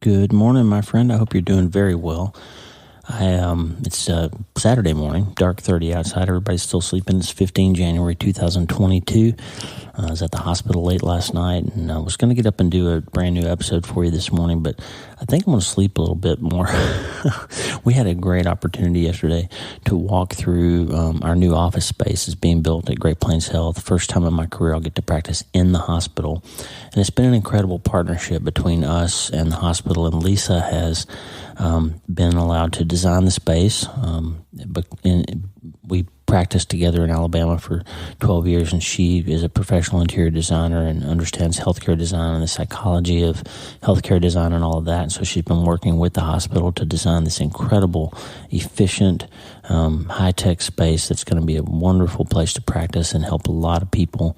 Good morning, my friend. I hope you're doing very well. It's Saturday morning, dark 30 outside. Everybody's still sleeping. It's 15 January 2022. I was at the hospital late last night, and I was going to get up and do a brand new episode for you this morning, but I think I'm going to sleep a little bit more. We had a great opportunity yesterday to walk through our new office space that's being built at Great Plains Health. First time in my career I'll get to practice in the hospital, and it's been an incredible partnership between us and the hospital, and Lisa has been allowed to design the space. We practiced together in Alabama for 12 years, and she is a professional interior designer and understands healthcare design and the psychology of healthcare design and all of that. And so she's been working with the hospital to design this incredible, efficient, high-tech space that's going to be a wonderful place to practice and help a lot of people.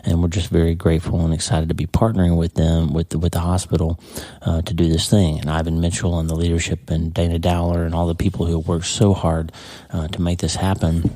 And we're just very grateful and excited to be partnering with them, with the hospital, to do this thing. And Ivan Mitchell and the leadership and Dana Dowler and all the people who have worked so hard to make this happen.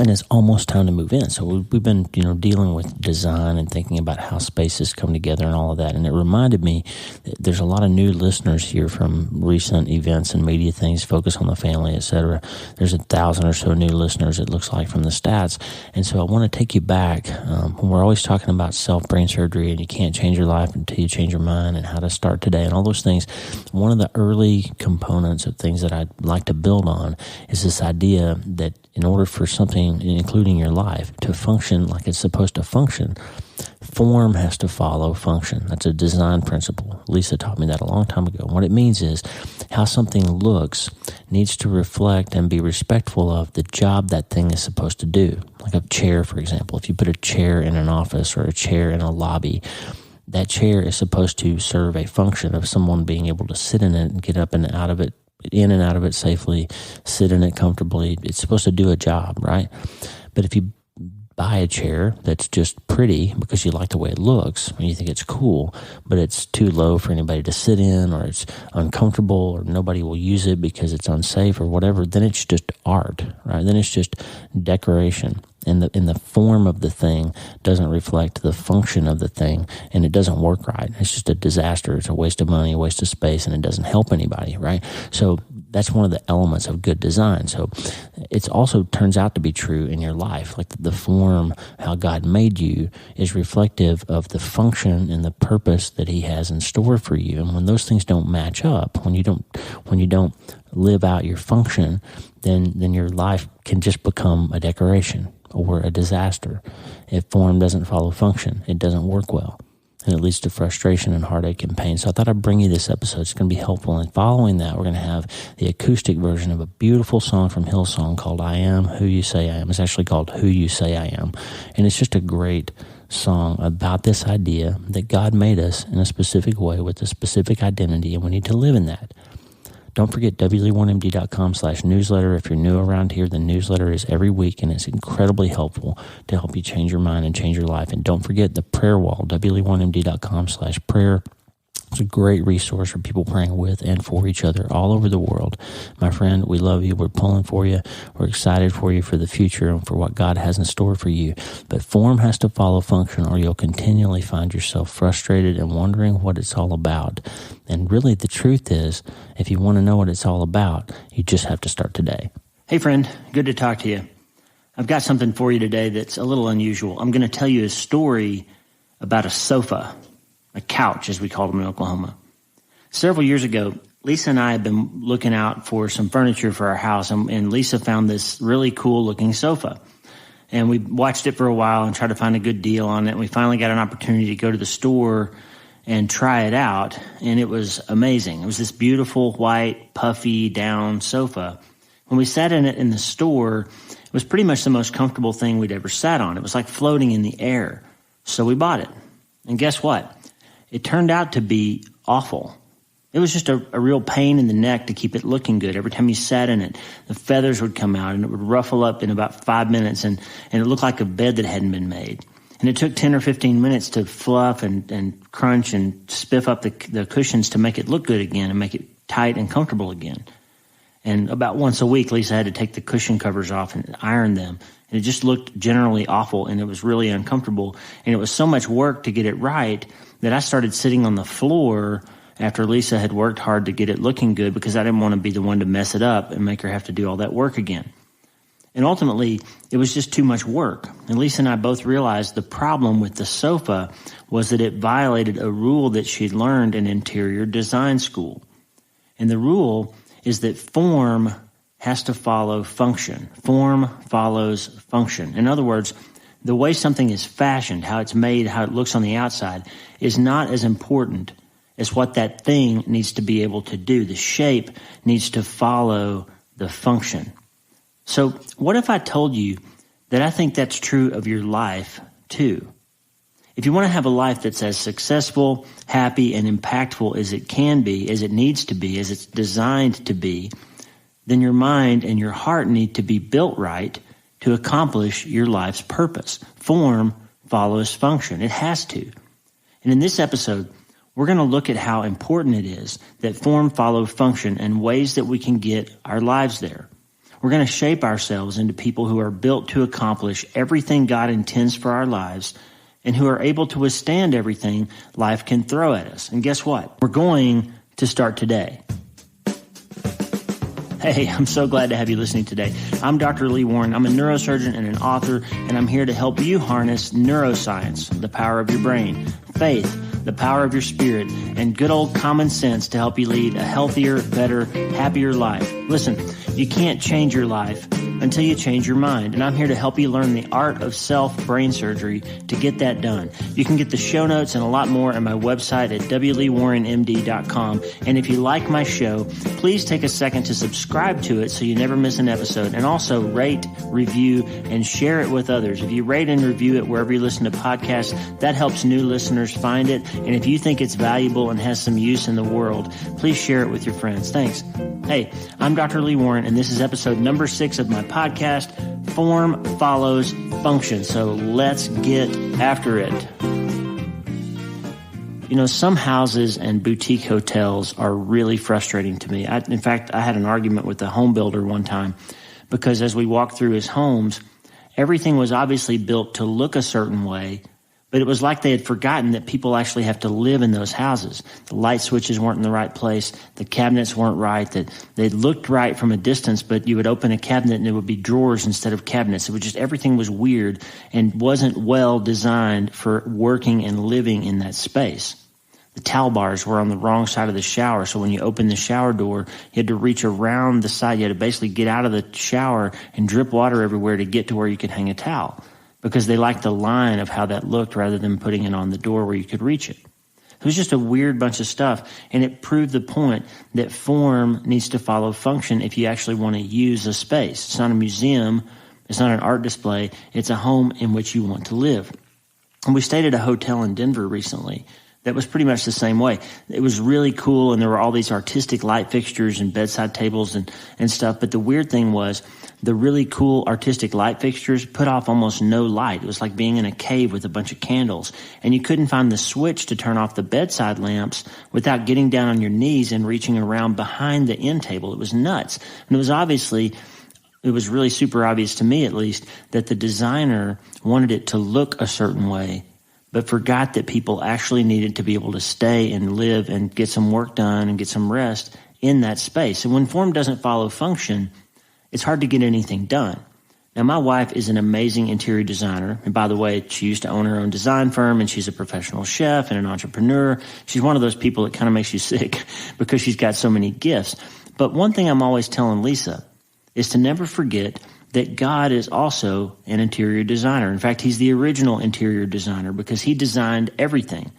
And it's almost time to move in. So we've been, dealing with design and thinking about how spaces come together and all of that. And it reminded me that there's a lot of new listeners here from recent events and media things, Focus on the Family, etc. There's 1,000 or so new listeners, it looks like, from the stats. And so I want to take you back. When we're always talking about self-brain surgery and you can't change your life until you change your mind and how to start today and all those things, one of the early components of things that I'd like to build on is this idea that in order for something, including your life, to function like it's supposed to function, form has to follow function. That's a design principle. Lisa taught me that a long time ago. What it means is how something looks needs to reflect and be respectful of the job that thing is supposed to do. Like a chair, for example. If you put a chair in an office or a chair in a lobby, that chair is supposed to serve a function of someone being able to sit in it and get up and out of it, in and out of it safely, sit in it comfortably. It's supposed to do a job, right? But if you buy a chair that's just pretty because you like the way it looks and you think it's cool, but it's too low for anybody to sit in, or it's uncomfortable, or nobody will use it because it's unsafe or whatever, then it's just art, right? Then it's just decoration. And the form of the thing doesn't reflect the function of the thing, and it doesn't work right. It's just a disaster. It's a waste of money, a waste of space, and it doesn't help anybody, right? So that's one of the elements of good design. So it also turns out to be true in your life. Like the form, how God made you, is reflective of the function and the purpose that He has in store for you. And when those things don't match up, when you don't live out your function, then your life can just become a decoration or a disaster. If form doesn't follow function, it doesn't work well, and it leads to frustration and heartache and pain. So I thought I'd bring you this episode. It's going to be helpful. And following that, we're going to have the acoustic version of a beautiful song from Hillsong called I Am Who You Say I Am. It's actually called Who You Say I Am. And it's just a great song about this idea that God made us in a specific way with a specific identity, and we need to live in that. Don't forget wle1md.com/newsletter. If you're new around here, the newsletter is every week, and it's incredibly helpful to help you change your mind and change your life. And don't forget the prayer wall, wle1md.com/prayer. It's a great resource for people praying with and for each other all over the world. My friend, we love you. We're pulling for you. We're excited for you for the future and for what God has in store for you. But form has to follow function, or you'll continually find yourself frustrated and wondering what it's all about. And really, the truth is, if you want to know what it's all about, you just have to start today. Hey, friend. Good to talk to you. I've got something for you today that's a little unusual. I'm going to tell you a story about a sofa. A couch, as we called them in Oklahoma. Several years ago, Lisa and I had been looking out for some furniture for our house, and Lisa found this really cool-looking sofa. And we watched it for a while and tried to find a good deal on it, and we finally got an opportunity to go to the store and try it out, and it was amazing. It was this beautiful, white, puffy, down sofa. When we sat in it in the store, it was pretty much the most comfortable thing we'd ever sat on. It was like floating in the air. So we bought it. And guess what? It turned out to be awful. It was just a real pain in the neck to keep it looking good. Every time you sat in it, the feathers would come out and it would ruffle up in about 5 minutes, and it looked like a bed that hadn't been made. And it took 10 or 15 minutes to fluff and crunch and spiff up the cushions to make it look good again and make it tight and comfortable again. And about once a week, Lisa had to take the cushion covers off and iron them. And it just looked generally awful, and it was really uncomfortable. And it was so much work to get it right that I started sitting on the floor after Lisa had worked hard to get it looking good because I didn't want to be the one to mess it up and make her have to do all that work again. And ultimately, it was just too much work. And Lisa and I both realized the problem with the sofa was that it violated a rule that she'd learned in interior design school. And the rule is that form has to follow function. Form follows function. In other words, the way something is fashioned, how it's made, how it looks on the outside, is not as important as what that thing needs to be able to do. The shape needs to follow the function. So what if I told you that I think that's true of your life too? If you want to have a life that's as successful, happy, and impactful as it can be, as it needs to be, as it's designed to be, then your mind and your heart need to be built right to accomplish your life's purpose. Form follows function. It has to. And in this episode, we're going to look at how important it is that form follow function and ways that we can get our lives there. We're going to shape ourselves into people who are built to accomplish everything God intends for our lives and who are able to withstand everything life can throw at us. And guess what? We're going to start today. Hey, I'm so glad to have you listening today. I'm Dr. Lee Warren. I'm a neurosurgeon and an author, and I'm here to help you harness neuroscience, the power of your brain, faith, the power of your spirit, and good old common sense to help you lead a healthier, better, happier life. Listen, you can't change your life until you change your mind, and I'm here to help you learn the art of self-brain surgery to get that done. You can get the show notes and a lot more at my website at wleewarrenmd.com, and if you like my show, please take a second to subscribe to it so you never miss an episode, and also rate, review, and share it with others. If you rate and review it wherever you listen to podcasts, that helps new listeners find it, and if you think it's valuable and has some use in the world, please share it with your friends. Thanks. Hey, I'm Dr. Lee Warren, and this is episode number 6 of my podcast, Form Follows Function. So let's get after it. You know, some houses and boutique hotels are really frustrating to me. In fact, I had an argument with a home builder one time because as we walked through his homes, everything was obviously built to look a certain way, but it was like they had forgotten that people actually have to live in those houses. The light switches weren't in the right place. The cabinets weren't right. That they looked right from a distance, but you would open a cabinet and it would be drawers instead of cabinets. It was just, everything was weird and wasn't well designed for working and living in that space. The towel bars were on the wrong side of the shower, so when you opened the shower door, you had to reach around the side. You had to basically get out of the shower and drip water everywhere to get to where you could hang a towel, because they liked the line of how that looked rather than putting it on the door where you could reach it. It was just a weird bunch of stuff, and it proved the point that form needs to follow function if you actually want to use a space. It's not a museum. It's not an art display. It's a home in which you want to live. And we stayed at a hotel in Denver recently that was pretty much the same way. It was really cool, and there were all these artistic light fixtures and bedside tables and stuff, but the weird thing was the really cool artistic light fixtures put off almost no light. It was like being in a cave with a bunch of candles, and you couldn't find the switch to turn off the bedside lamps without getting down on your knees and reaching around behind the end table. It was nuts. And it was really super obvious to me, at least, that the designer wanted it to look a certain way, but forgot that people actually needed to be able to stay and live and get some work done and get some rest in that space. And when form doesn't follow function, it's hard to get anything done. Now, my wife is an amazing interior designer. And by the way, she used to own her own design firm, and she's a professional chef and an entrepreneur. She's one of those people that kind of makes you sick because she's got so many gifts. But one thing I'm always telling Lisa is to never forget that God is also an interior designer. In fact, he's the original interior designer because he designed everything.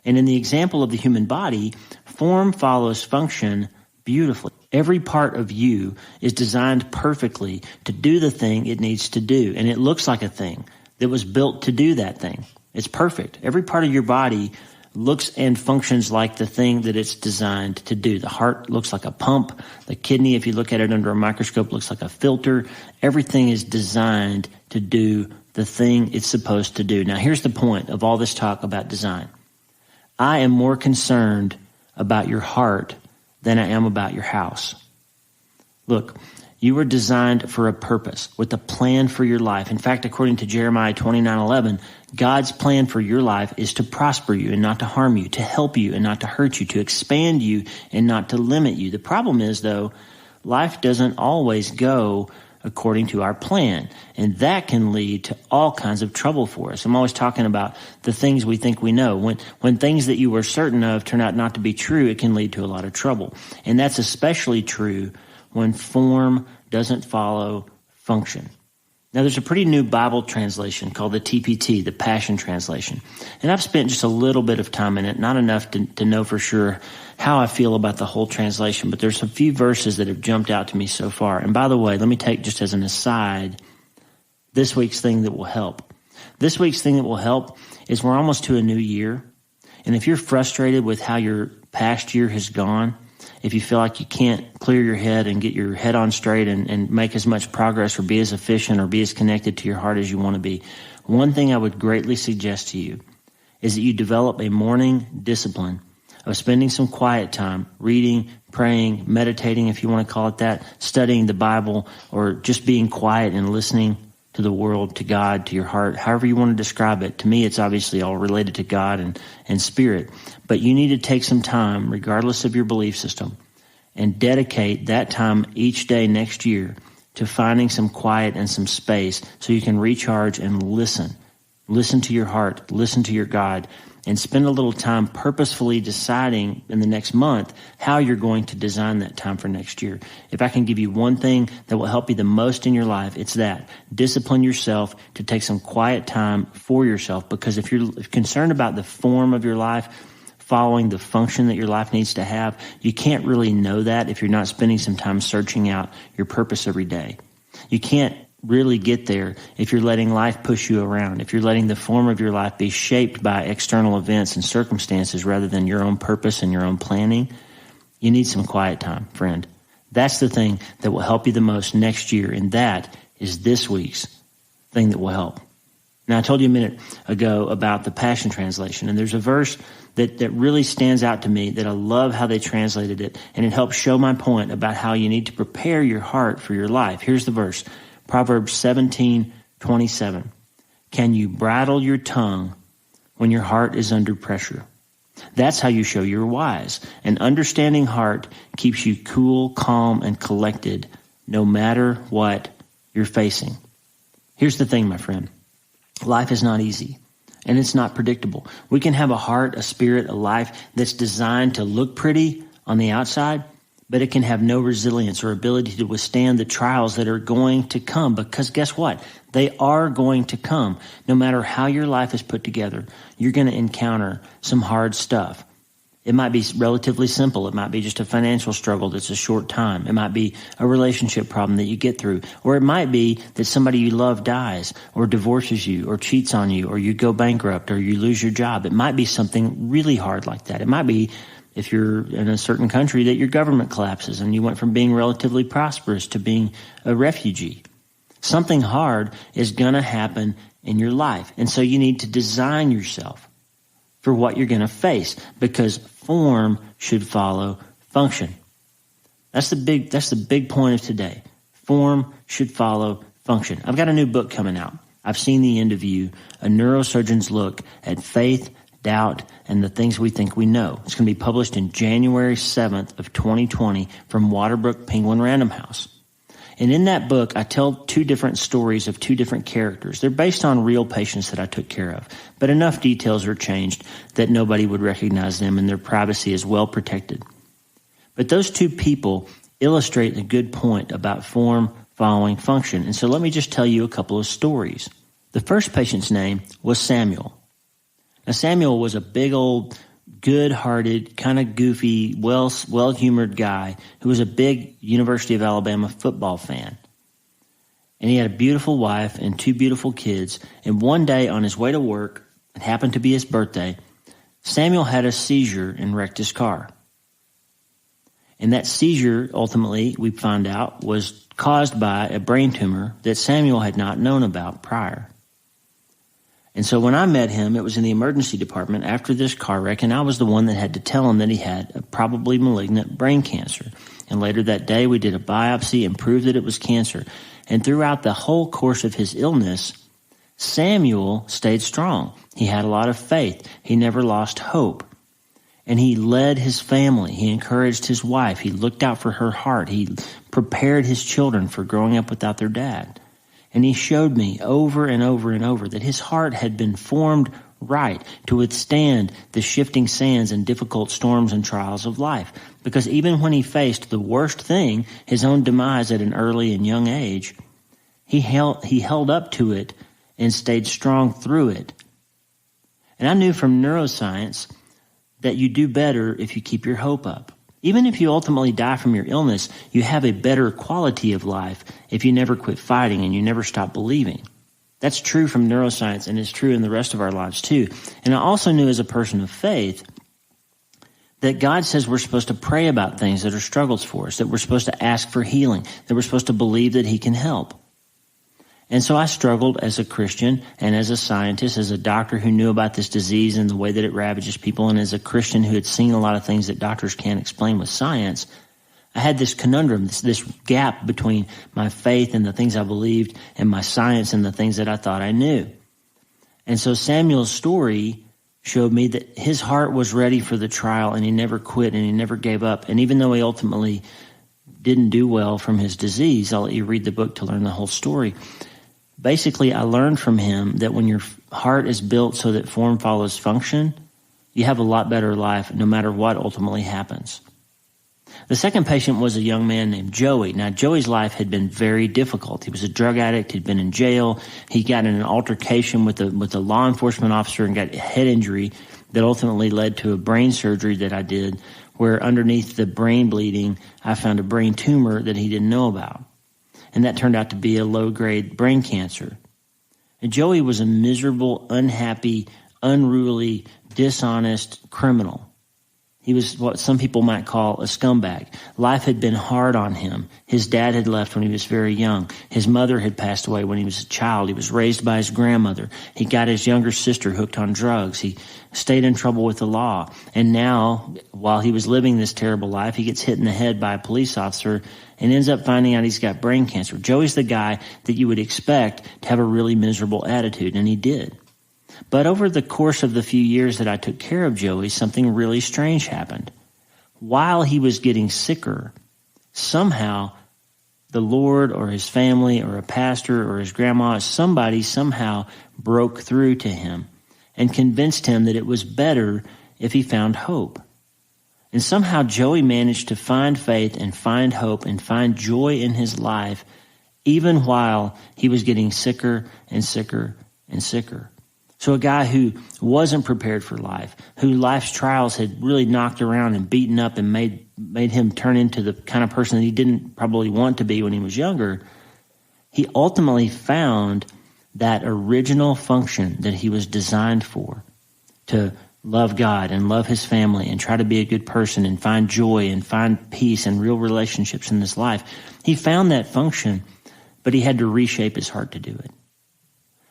And in the example of the human body, form follows function beautifully. Every part of you is designed perfectly to do the thing it needs to do. And it looks like a thing that was built to do that thing. It's perfect. Every part of your body looks and functions like the thing that it's designed to do. The heart looks like a pump. The kidney, if you look at it under a microscope, looks like a filter. Everything is designed to do the thing it's supposed to do. Now, here's the point of all this talk about design. I am more concerned about your heart than I am about your house. Look, you were designed for a purpose with a plan for your life. In fact, according to Jeremiah 29:11, God's plan for your life is to prosper you and not to harm you, to help you and not to hurt you, to expand you and not to limit you. The problem is, though, life doesn't always go according to our plan, and that can lead to all kinds of trouble for us. I'm always talking about the things we think we know. When things that you were certain of turn out not to be true, it can lead to a lot of trouble. And that's especially true when form doesn't follow function. Now, there's a pretty new Bible translation called the TPT, the Passion Translation. And I've spent just a little bit of time in it, not enough to know for sure how I feel about the whole translation, but there's a few verses that have jumped out to me so far. And by the way, let me take just as an aside this week's thing that will help. This week's thing that will help is we're almost to a new year. And if you're frustrated with how your past year has gone, if you feel like you can't clear your head and get your head on straight and make as much progress or be as efficient or be as connected to your heart as you want to be, one thing I would greatly suggest to you is that you develop a morning discipline of spending some quiet time, reading, praying, meditating, if you want to call it that, studying the Bible, or just being quiet and listening to the world, to God, to your heart, however you want to describe it. To me, it's obviously all related to God and spirit. But you need to take some time, regardless of your belief system, and dedicate that time each day next year to finding some quiet and some space so you can recharge and listen. Listen to your heart, listen to your God, and spend a little time purposefully deciding in the next month how you're going to design that time for next year. If I can give you one thing that will help you the most in your life, it's that. Discipline yourself to take some quiet time for yourself, because if you're concerned about the form of your life, following the function that your life needs to have, you can't really know that if you're not spending some time searching out your purpose every day. You can't really get there if you're letting life push you around, if you're letting the form of your life be shaped by external events and circumstances rather than your own purpose and your own planning. You need some quiet time, friend. That's the thing that will help you the most next year, and that is this week's thing that will help. Now, I told you a minute ago about the Passion Translation, and there's a verse that really stands out to me that I love how they translated it, and it helps show my point about how you need to prepare your heart for your life. Here's the verse. Proverbs 17:27. Can you bridle your tongue when your heart is under pressure? That's how you show you're wise. An understanding heart keeps you cool, calm, and collected no matter what you're facing. Here's the thing, my friend. Life is not easy, and it's not predictable. We can have a heart, a spirit, a life that's designed to look pretty on the outside, but it can have no resilience or ability to withstand the trials that are going to come, because guess what? They are going to come. No matter how your life is put together, you're going to encounter some hard stuff. It might be relatively simple. It might be just a financial struggle that's a short time. It might be a relationship problem that you get through. Or it might be that somebody you love dies or divorces you or cheats on you or you go bankrupt or you lose your job. It might be something really hard like that. It might be, if you're in a certain country, that your government collapses and you went from being relatively prosperous to being a refugee. Something hard is going to happen in your life. And so you need to design yourself for what you're going to face, because form should follow function. That's the big point of today. Form should follow function. I've got a new book coming out. I've seen the end of you, a neurosurgeon's look at faith, doubt, and the things we think we know. It's going to be published in January 7th of 2020 from Waterbrook Penguin Random House. And in that book, I tell two different stories of two different characters. They're based on real patients that I took care of, but enough details are changed that nobody would recognize them and their privacy is well protected. But those two people illustrate a good point about form following function. And so let me just tell you a couple of stories. The first patient's name was Samuel. Now, Samuel was a big old, good-hearted, kind of goofy, well-humored guy who was a big University of Alabama football fan. And he had a beautiful wife and two beautiful kids. And one day on his way to work, it happened to be his birthday, Samuel had a seizure and wrecked his car. And that seizure, ultimately, we found out, was caused by a brain tumor that Samuel had not known about prior. And so when I met him, it was in the emergency department after this car wreck, and I was the one that had to tell him that he had a probably malignant brain cancer. And later that day, we did a biopsy and proved that it was cancer. And throughout the whole course of his illness, Samuel stayed strong. He had a lot of faith. He never lost hope. And he led his family. He encouraged his wife. He looked out for her heart. He prepared his children for growing up without their dad. And he showed me over and over and over that his heart had been formed right to withstand the shifting sands and difficult storms and trials of life. Because even when he faced the worst thing, his own demise at an early and young age, he held up to it and stayed strong through it. And I knew from neuroscience that you do better if you keep your hope up. Even if you ultimately die from your illness, you have a better quality of life if you never quit fighting and you never stop believing. That's true from neuroscience, and it's true in the rest of our lives too. And I also knew as a person of faith that God says we're supposed to pray about things that are struggles for us, that we're supposed to ask for healing, that we're supposed to believe that he can help. And so I struggled as a Christian and as a scientist, as a doctor who knew about this disease and the way that it ravages people, and as a Christian who had seen a lot of things that doctors can't explain with science. I had this conundrum, this gap between my faith and the things I believed and my science and the things that I thought I knew. And so Samuel's story showed me that his heart was ready for the trial, and he never quit and he never gave up. And even though he ultimately didn't do well from his disease, I'll let you read the book to learn the whole story. Basically, I learned from him that when your heart is built so that form follows function, you have a lot better life no matter what ultimately happens. The second patient was a young man named Joey. Now, Joey's life had been very difficult. He was a drug addict. He'd been in jail. He got in an altercation with a law enforcement officer and got a head injury that ultimately led to a brain surgery that I did, where underneath the brain bleeding, I found a brain tumor that he didn't know about. And that turned out to be a low-grade brain cancer. And Joey was a miserable, unhappy, unruly, dishonest criminal. He was what some people might call a scumbag. Life had been hard on him. His dad had left when he was very young. His mother had passed away when he was a child. He was raised by his grandmother. He got his younger sister hooked on drugs. He stayed in trouble with the law. And now, while he was living this terrible life, he gets hit in the head by a police officer and ends up finding out he's got brain cancer. Joey's the guy that you would expect to have a really miserable attitude, and he did. But over the course of the few years that I took care of Joey, something really strange happened. While he was getting sicker, somehow the Lord or his family or a pastor or his grandma, somebody somehow broke through to him and convinced him that it was better if he found hope. And somehow Joey managed to find faith and find hope and find joy in his life, even while he was getting sicker and sicker and sicker. So a guy who wasn't prepared for life, who life's trials had really knocked around and beaten up and made him turn into the kind of person that he didn't probably want to be when he was younger, he ultimately found that original function that he was designed for, to love God and love his family and try to be a good person and find joy and find peace and real relationships in this life. He found that function, but he had to reshape his heart to do it.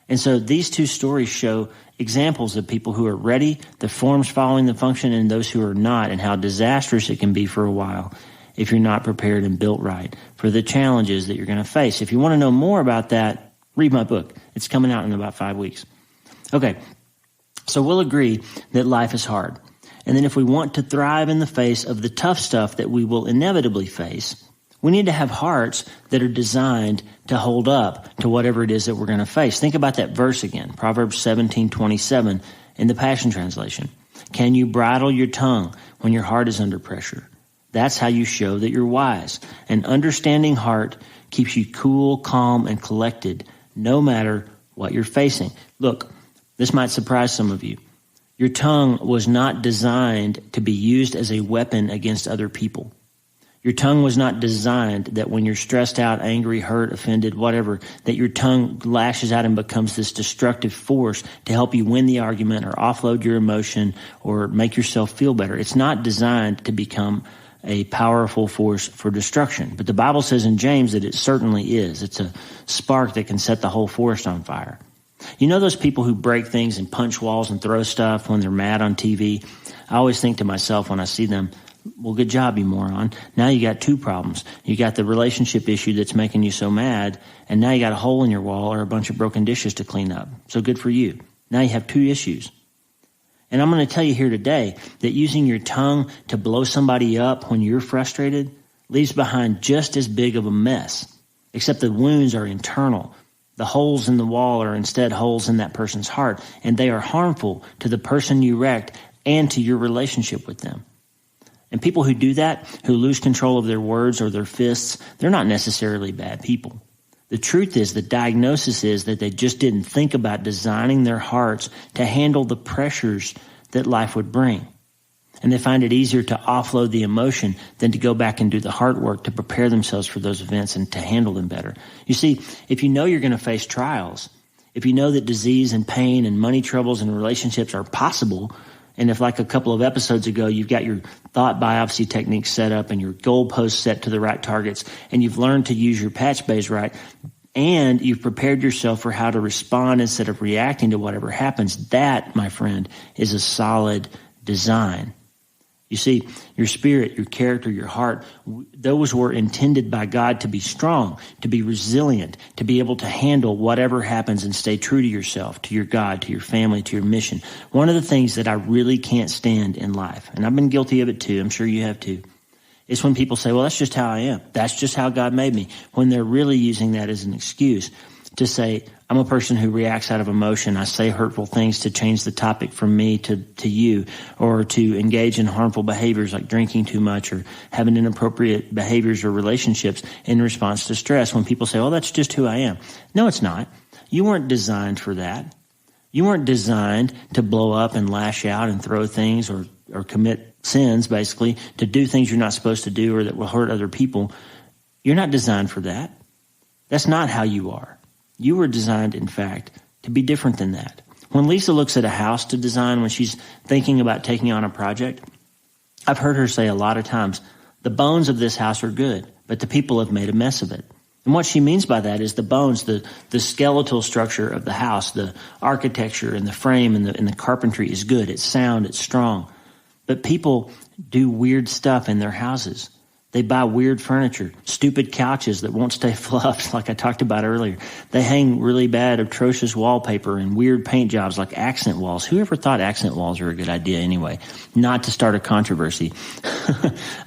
And so these two stories show examples of people who are ready, the forms following the function, and those who are not, and how disastrous it can be for a while if you're not prepared and built right for the challenges that you're going to face. If you want to know more about that, read my book. It's coming out in about 5 weeks. Okay, so we'll agree that life is hard. And then if we want to thrive in the face of the tough stuff that we will inevitably face, we need to have hearts that are designed to hold up to whatever it is that we're going to face. Think about that verse again, Proverbs 17:27 in the Passion Translation. Can you bridle your tongue when your heart is under pressure? That's how you show that you're wise. An understanding heart keeps you cool, calm, and collected no matter what you're facing. Look, this might surprise some of you. Your tongue was not designed to be used as a weapon against other people. Your tongue was not designed that when you're stressed out, angry, hurt, offended, whatever, that your tongue lashes out and becomes this destructive force to help you win the argument or offload your emotion or make yourself feel better. It's not designed to become a powerful force for destruction. But the Bible says in James that it certainly is. It's a spark that can set the whole forest on fire. You know those people who break things and punch walls and throw stuff when they're mad on TV? I always think to myself when I see them, Well, good job, you moron. Now you got two problems. You got the relationship issue that's making you so mad, and now you got a hole in your wall or a bunch of broken dishes to clean up. So good for you. Now you have two issues. And I'm going to tell you here today that using your tongue to blow somebody up when you're frustrated leaves behind just as big of a mess, except the wounds are internal. The holes in the wall are instead holes in that person's heart, and they are harmful to the person you wrecked and to your relationship with them. And people who do that, who lose control of their words or their fists, they're not necessarily bad people. The truth is, the diagnosis is that they just didn't think about designing their hearts to handle the pressures that life would bring. And they find it easier to offload the emotion than to go back and do the hard work to prepare themselves for those events and to handle them better. You see, if you know you're going to face trials, if you know that disease and pain and money troubles and relationships are possible, and if, like a couple of episodes ago, you've got your thought biopsy techniques set up and your goalposts set to the right targets, and you've learned to use your patch bays right, and you've prepared yourself for how to respond instead of reacting to whatever happens, that, my friend, is a solid design. You see, your spirit, your character, your heart, those were intended by God to be strong, to be resilient, to be able to handle whatever happens and stay true to yourself, to your God, to your family, to your mission. One of the things that I really can't stand in life, and I've been guilty of it too, I'm sure you have too, is when people say, well, that's just how I am. That's just how God made me. When they're really using that as an excuse to say, I'm a person who reacts out of emotion. I say hurtful things to change the topic from me to you, or to engage in harmful behaviors like drinking too much or having inappropriate behaviors or relationships in response to stress. When people say, oh, that's just who I am. No, it's not. You weren't designed for that. You weren't designed to blow up and lash out and throw things or commit sins, basically, to do things you're not supposed to do or that will hurt other people. You're not designed for that. That's not how you are. You were designed, in fact, to be different than that. When Lisa looks at a house to design, when she's thinking about taking on a project, I've heard her say a lot of times, the bones of this house are good, but the people have made a mess of it. And what she means by that is the bones, the skeletal structure of the house, the architecture and the frame and the carpentry is good. It's sound, it's strong. But people do weird stuff in their houses. They buy weird furniture, stupid couches that won't stay fluffed, like I talked about earlier. They hang really bad, atrocious wallpaper and weird paint jobs like accent walls. Whoever thought accent walls are a good idea anyway? Not to start a controversy.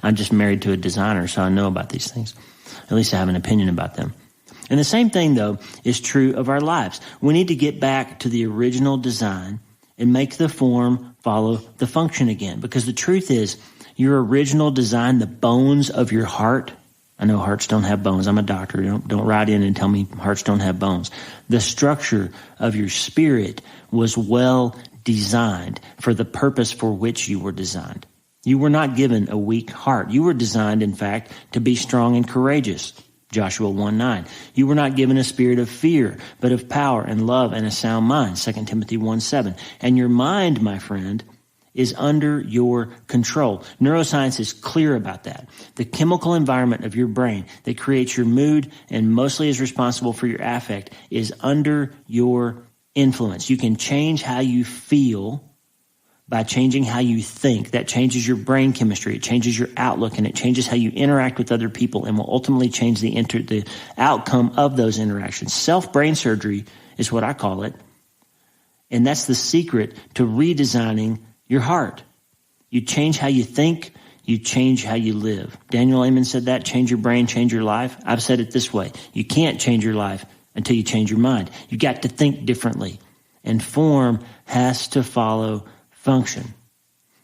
I'm just married to a designer, so I know about these things. At least I have an opinion about them. And the same thing, though, is true of our lives. We need to get back to the original design and make the form follow the function again. Because the truth is, your original design, the bones of your heart. I know hearts don't have bones. I'm a doctor. Don't write in and tell me hearts don't have bones. The structure of your spirit was well designed for the purpose for which you were designed. You were not given a weak heart. You were designed, in fact, to be strong and courageous. Joshua 1:9. You were not given a spirit of fear, but of power and love and a sound mind. 2 Timothy 1:7. And your mind, my friend, is under your control. Neuroscience is clear about that. The chemical environment of your brain that creates your mood and mostly is responsible for your affect is under your influence. You can change how you feel by changing how you think. That changes your brain chemistry. It changes your outlook, and it changes how you interact with other people and will ultimately change the outcome of those interactions. Self-brain surgery is what I call it. And that's the secret to redesigning your heart. You change how you think, you change how you live. Daniel Amen said that, change your brain, change your life. I've said it this way. You can't change your life until you change your mind. You got to think differently. And form has to follow function.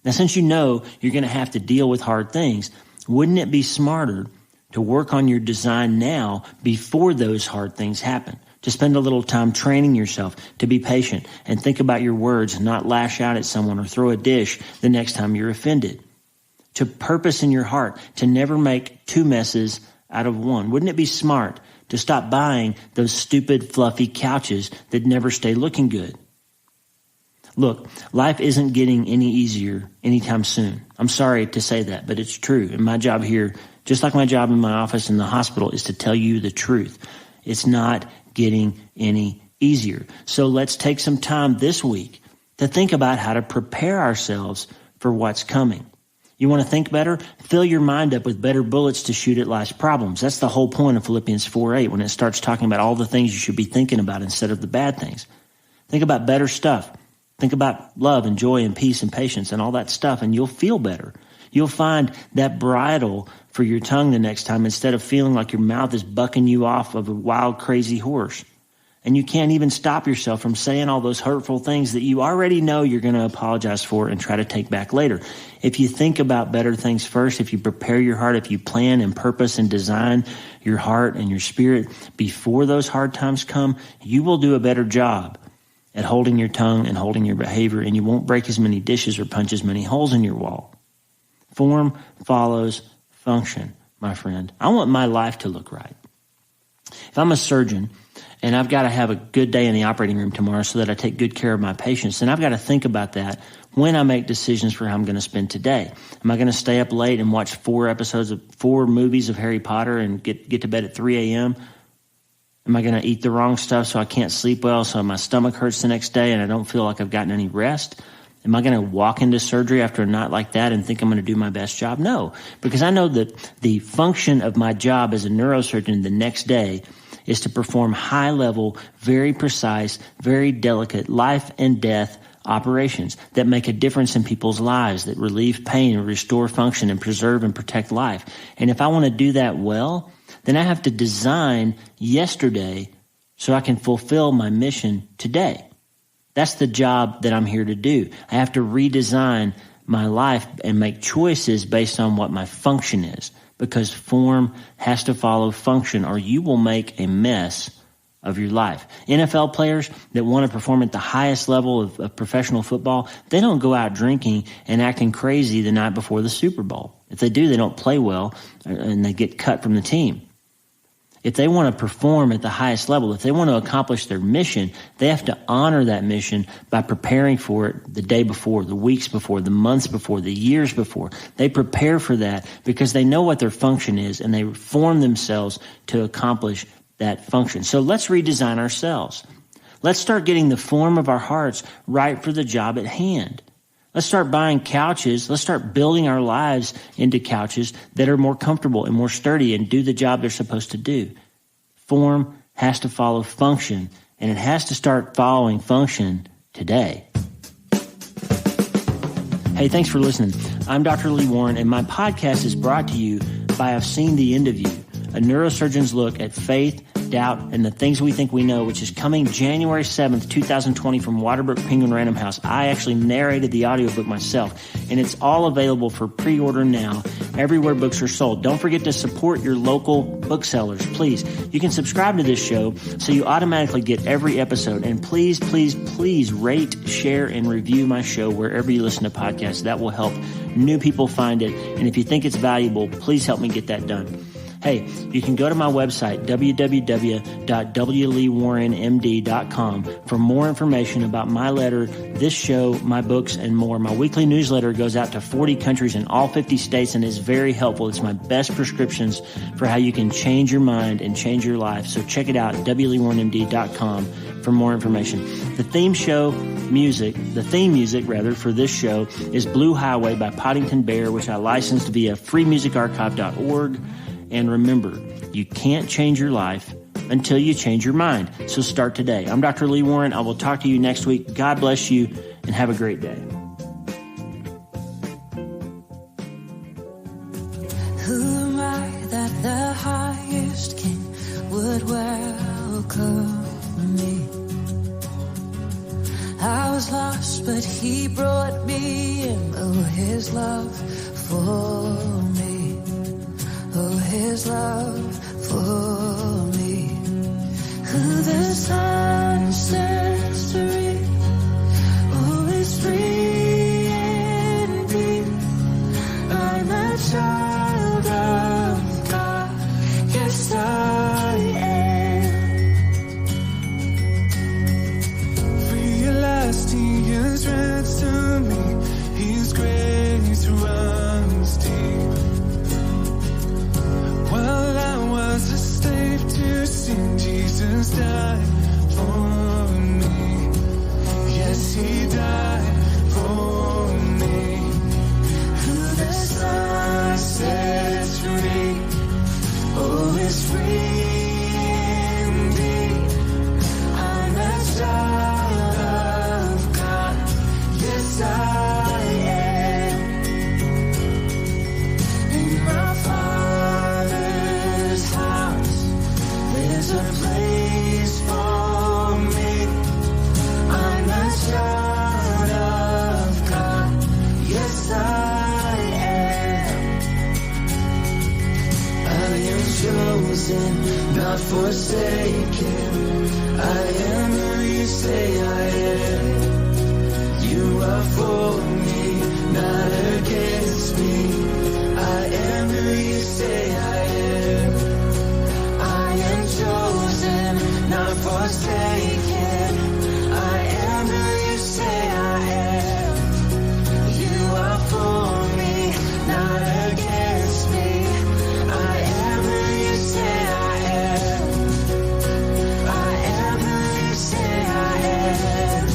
Now, since you know you're going to have to deal with hard things, wouldn't it be smarter to work on your design now before those hard things happen? To spend a little time training yourself to be patient and think about your words and not lash out at someone or throw a dish the next time you're offended. To purpose in your heart to never make two messes out of one. Wouldn't it be smart to stop buying those stupid, fluffy couches that never stay looking good? Look, life isn't getting any easier anytime soon. I'm sorry to say that, but it's true. And my job here, just like my job in my office in the hospital, is to tell you the truth. It's not getting any easier. So let's take some time this week to think about how to prepare ourselves for what's coming. You want to think better? Fill your mind up with better bullets to shoot at life's problems. That's the whole point of Philippians 4:8 when it starts talking about all the things you should be thinking about instead of the bad things. Think about better stuff. Think about love and joy and peace and patience and all that stuff, and you'll feel better. You'll find that bridle for your tongue the next time instead of feeling like your mouth is bucking you off of a wild, crazy horse. And you can't even stop yourself from saying all those hurtful things that you already know you're going to apologize for and try to take back later. If you think about better things first, if you prepare your heart, if you plan and purpose and design your heart and your spirit before those hard times come, you will do a better job at holding your tongue and holding your behavior, and you won't break as many dishes or punch as many holes in your wall. Form follows function, my friend. I want my life to look right. If I'm a surgeon and I've got to have a good day in the operating room tomorrow so that I take good care of my patients, then I've got to think about that when I make decisions for how I'm going to spend today. Am I going to stay up late and watch 4 movies of Harry Potter and get to bed at 3 a.m.? Am I going to eat the wrong stuff so I can't sleep well, so my stomach hurts the next day and I don't feel like I've gotten any rest? Am I going to walk into surgery after a night like that and think I'm going to do my best job? No, because I know that the function of my job as a neurosurgeon the next day is to perform high-level, very precise, very delicate life and death operations that make a difference in people's lives, that relieve pain, restore function, and preserve and protect life. And if I want to do that well, then I have to design yesterday so I can fulfill my mission today. That's the job that I'm here to do. I have to redesign my life and make choices based on what my function is, because form has to follow function or you will make a mess of your life. NFL players that want to perform at the highest level of professional football, they don't go out drinking and acting crazy the night before the Super Bowl. If they do, they don't play well and they get cut from the team. If they want to perform at the highest level, if they want to accomplish their mission, they have to honor that mission by preparing for it the day before, the weeks before, the months before, the years before. They prepare for that because they know what their function is and they form themselves to accomplish that function. So let's redesign ourselves. Let's start getting the form of our hearts right for the job at hand. Let's start buying couches. Let's start building our lives into couches that are more comfortable and more sturdy and do the job they're supposed to do. Form has to follow function, and it has to start following function today. Hey, thanks for listening. I'm Dr. Lee Warren, and my podcast is brought to you by I've Seen the End of You, a neurosurgeon's look at faith, doubt, and the things we think we know, which is coming January 7th, 2020 from Waterbrook Penguin Random House. I actually narrated the audiobook myself, and it's all available for pre-order now everywhere books are sold. Don't forget to support your local booksellers, please. You can subscribe to this show so you automatically get every episode, and please, please, please rate, share, and review my show wherever you listen to podcasts. That will help new people find it, and if you think it's valuable, please help me get that done. Hey, you can go to my website, www.wleewarrenmd.com, for more information about my letter, this show, my books, and more. My weekly newsletter goes out to 40 countries in all 50 states and is very helpful. It's my best prescriptions for how you can change your mind and change your life. So check it out, wleewarrenmd.com, for more information. The theme music for this show is Blue Highway by Poddington Bear, which I licensed via freemusicarchive.org. And remember, you can't change your life until you change your mind. So start today. I'm Dr. Lee Warren. I will talk to you next week. God bless you and have a great day. Who am I that the highest king would welcome me? I was lost, but he brought me in. Oh, his love for me. Oh, his love for me. Who the Son sets free, oh, is free indeed. I'm a child of God, yes I am. Free at last, he has ransomed me. His grace runs deep. While I was a slave to sin, Jesus died for me. Yes, he died for me. Who the is free indeed. I'm a child of God. Yes, I am. In my Father's house, there's a place for me. I'm a child of God. Yes, I am. I am chosen, not forsaken. I am who you say I am. You are for me, not against me. I am who you say I am. I am chosen, not forsaken. I am who you say I am. You are for me, not against me. I am who you say I am. I am who you say I am.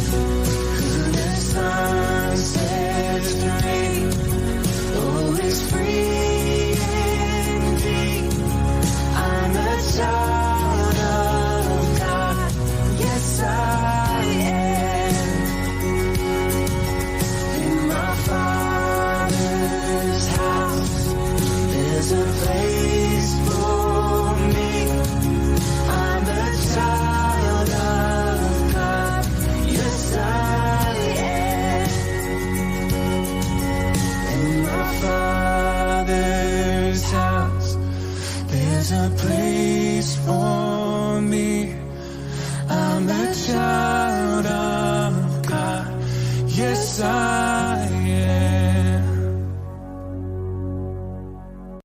Who the Son sets free, oh, is free indeed. I'm a child of God. Yes, I am. In my Father's house, there's a place